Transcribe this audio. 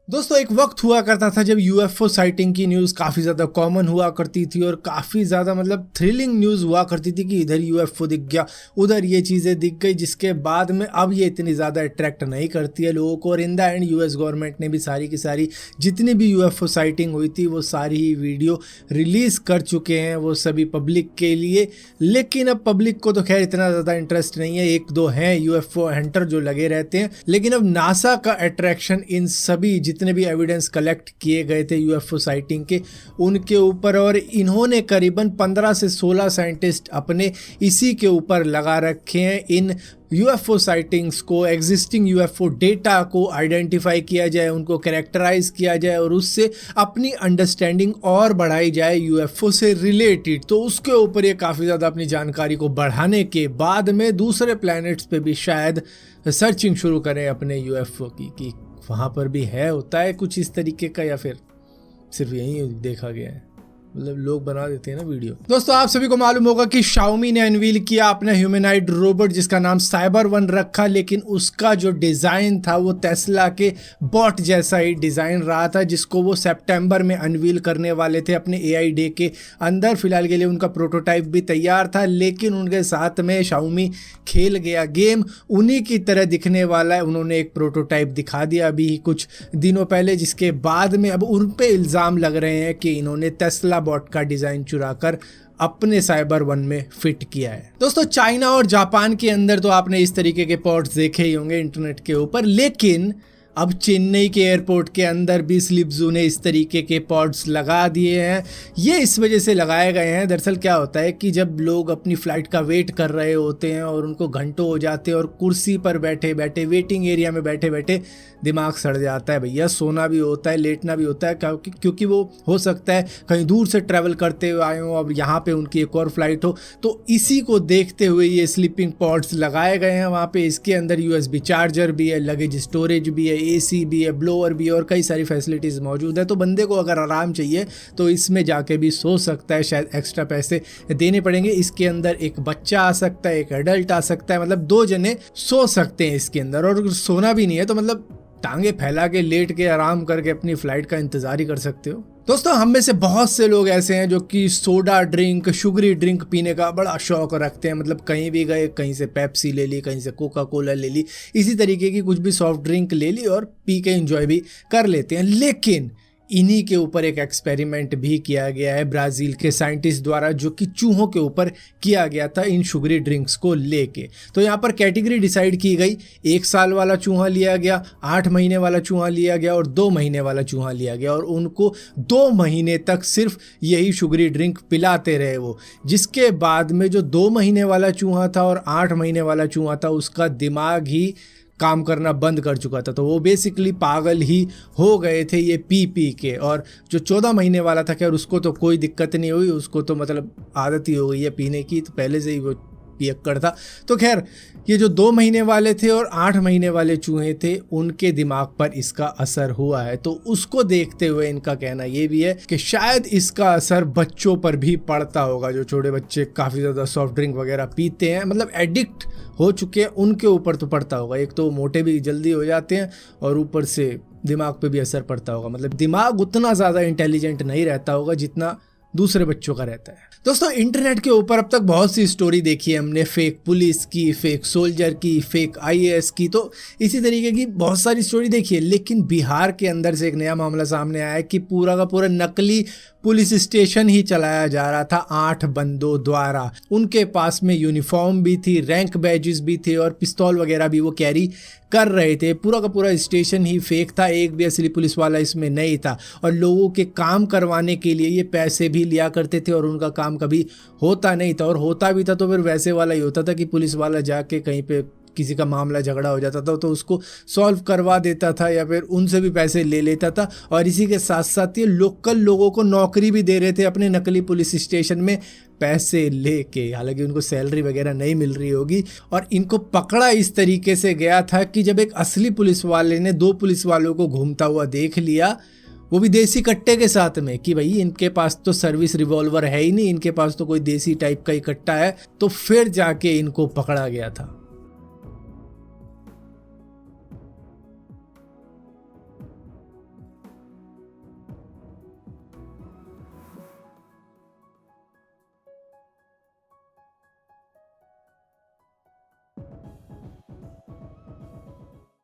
दोस्तों एक वक्त हुआ करता था जब यूएफओ साइटिंग की न्यूज़ काफ़ी ज़्यादा कॉमन हुआ करती थी और काफ़ी ज़्यादा मतलब थ्रिलिंग न्यूज़ हुआ करती थी कि इधर यूएफओ दिख गया, उधर ये चीज़ें दिख गई, जिसके बाद में अब ये इतनी ज़्यादा अट्रैक्ट नहीं करती है लोगों को। और in the end US government ने भी सारी की सारी जितनी भी यूएफओ साइटिंग हुई थी वो सारी ही वीडियो रिलीज़ कर चुके हैं, वो सभी पब्लिक के लिए। लेकिन अब पब्लिक को तो खैर इतना ज़्यादा इंटरेस्ट नहीं है, एक दो हैं यूएफओ हंटर जो लगे रहते हैं। लेकिन अब नासा का अट्रैक्शन इन सभी जितने भी एविडेंस कलेक्ट किए गए थे यूएफओ साइटिंग के उनके ऊपर, और इन्होंने करीबन 15 से 16 साइंटिस्ट अपने इसी के ऊपर लगा रखे हैं। इन यूएफओ साइटिंग्स को, एग्जिस्टिंग यूएफओ डेटा को आइडेंटिफाई किया जाए, उनको कैरेक्टराइज किया जाए और उससे अपनी अंडरस्टैंडिंग और बढ़ाई जाए यूएफओ से रिलेटेड। तो उसके ऊपर ये काफ़ी ज़्यादा अपनी जानकारी को बढ़ाने के बाद में दूसरे प्लैनेट्स पे भी शायद सर्चिंग शुरू करें अपने यूएफओ की, कि वहाँ पर भी है, होता है कुछ इस तरीके का, या फिर सिर्फ यही देखा गया है। मतलब लोग बना देते हैं ना वीडियो। दोस्तों आप सभी को मालूम होगा कि शाओमी ने अनवील किया अपना ह्यूमनॉइड रोबोट जिसका नाम साइबर वन रखा, लेकिन उसका जो डिज़ाइन था वो टेस्ला के बॉट जैसा ही डिज़ाइन रहा था, जिसको वो सितंबर में अनवील करने वाले थे अपने AI डे के अंदर। फिलहाल के लिए उनका प्रोटोटाइप भी तैयार था, लेकिन उनके साथ में शाओमी खेल गया गेम, उन्हीं की तरह दिखने वाला है। उन्होंने एक प्रोटोटाइप दिखा दिया अभी कुछ दिनों पहले, जिसके बाद में अब उन पे इल्ज़ाम लग रहे हैं कि इन्होंने टेस्ला बॉट का डिज़ाइन चुराकर अपने साइबर वन में फिट किया है। दोस्तों चाइना और जापान के अंदर तो आपने इस तरीके के पॉड्स देखे ही होंगे इंटरनेट के ऊपर, लेकिन अब चेन्नई के एयरपोर्ट के अंदर भी स्लिपजू ने इस तरीके के पॉड्स लगा दिए हैं। ये इस वजह से लगाए गए हैं, दरअसल क्या होता है कि जब लोग अपनी फ़्लाइट का वेट कर रहे होते हैं और उनको घंटों हो जाते हैं और कुर्सी पर बैठे बैठे, वेटिंग एरिया में बैठे बैठे दिमाग सड़ जाता है भैया, सोना भी होता है, लेटना भी होता है, क्योंकि वो हो सकता है कहीं दूर से ट्रैवल करते हुए आए हों, अब यहाँ पे उनकी एक और फ्लाइट हो। तो इसी को देखते हुए ये स्लीपिंग पॉड्स लगाए गए हैं वहाँ पे। इसके अंदर USB चार्जर भी है, लगेज स्टोरेज भी है, AC भी है, ब्लोअर भी है और कई सारी फैसिलिटीज़ मौजूद है। तो बंदे को अगर आराम चाहिए तो इसमें जाके भी सो सकता है, शायद एक्स्ट्रा पैसे देने पड़ेंगे। इसके अंदर एक बच्चा आ सकता है, एक एडल्ट आ सकता है, मतलब 2 जने सो सकते हैं इसके अंदर। और अगर सोना भी नहीं है तो मतलब टांगे फैला के लेट के आराम करके अपनी फ्लाइट का इंतजार ही कर सकते हो। दोस्तों हम में से बहुत से लोग ऐसे हैं जो कि सोडा ड्रिंक, शुगरी ड्रिंक पीने का बड़ा शौक रखते हैं। मतलब कहीं भी गए, कहीं से पेप्सी ले ली, कहीं से कोका कोला ले ली, इसी तरीके की कुछ भी सॉफ्ट ड्रिंक ले ली और पी के एंजॉय भी कर लेते हैं। लेकिन इन्हीं के ऊपर एक एक्सपेरिमेंट भी किया गया है ब्राज़ील के साइंटिस्ट द्वारा, जो कि चूहों के ऊपर किया गया था इन शुगरी ड्रिंक्स को लेके। तो यहाँ पर कैटेगरी डिसाइड की गई, 1 साल वाला चूहा लिया गया, 8 महीने वाला चूहा लिया गया और 2 महीने वाला चूहा लिया गया, और उनको 2 महीने तक सिर्फ यही शुगरी ड्रिंक पिलाते रहे वो। जिसके बाद में जो 2 महीने वाला चूहा था और 8 महीने वाला चूहा था, उसका दिमाग ही काम करना बंद कर चुका था। तो वो बेसिकली पागल ही हो गए थे ये पी के। और जो 14 महीने वाला था, खैर उसको तो कोई दिक्कत नहीं हुई, उसको तो मतलब आदत ही हो गई है पीने की, तो पहले से ही वो पियक्कड़ था। तो खैर ये जो 2 महीने वाले थे और 8 महीने वाले चूहे थे, उनके दिमाग पर इसका असर हुआ है। तो उसको देखते हुए इनका कहना ये भी है कि शायद इसका असर बच्चों पर भी पड़ता होगा। जो छोटे बच्चे काफ़ी ज़्यादा सॉफ्ट ड्रिंक वगैरह पीते हैं, मतलब एडिक्ट हो चुके हैं, उनके ऊपर तो पड़ता होगा। एक तो मोटे भी जल्दी हो जाते हैं और ऊपर से दिमाग पे भी असर पड़ता होगा। मतलब दिमाग उतना ज़्यादा इंटेलिजेंट नहीं रहता होगा जितना दूसरे बच्चों का रहता है। दोस्तों इंटरनेट के ऊपर अब तक बहुत सी स्टोरी देखी है हमने, फेक पुलिस की, फेक सोल्जर की, फेक IAS की, तो इसी तरीके की बहुत सारी स्टोरी देखी है। लेकिन बिहार के अंदर से एक नया मामला सामने आया है कि पूरा का पूरा नकली पुलिस स्टेशन ही चलाया जा रहा था 8 बंदों द्वारा। उनके पास में यूनिफॉर्म भी थी, रैंक बैजेस भी थे और पिस्तौल वगैरह भी वो कैरी कर रहे थे। पूरा का पूरा स्टेशन ही फेक था, एक भी असली पुलिस वाला इसमें नहीं था। और लोगों के काम करवाने के लिए ये पैसे भी लिया करते थे और उनका काम कभी होता नहीं था, और होता भी था तो फिर वैसे वाला ही होता था कि पुलिस वाला जाके कहीं पे किसी का मामला झगड़ा हो जाता था तो उसको सॉल्व करवा देता था या फिर उनसे भी पैसे ले लेता था। और इसी के साथ साथ ये लोकल लोगों को नौकरी भी दे रहे थे अपने नकली पुलिस स्टेशन में पैसे लेके, हालांकि उनको सैलरी वगैरह नहीं मिल रही होगी। और इनको पकड़ा इस तरीके से गया था कि जब एक असली पुलिस वाले ने 2 पुलिस वालों को घूमता हुआ देख लिया, वो भी देसी कट्टे के साथ में, कि भाई इनके पास तो सर्विस रिवॉल्वर है ही नहीं, इनके पास तो कोई देसी टाइप का ही कट्टा है, तो फिर जाके इनको पकड़ा गया था।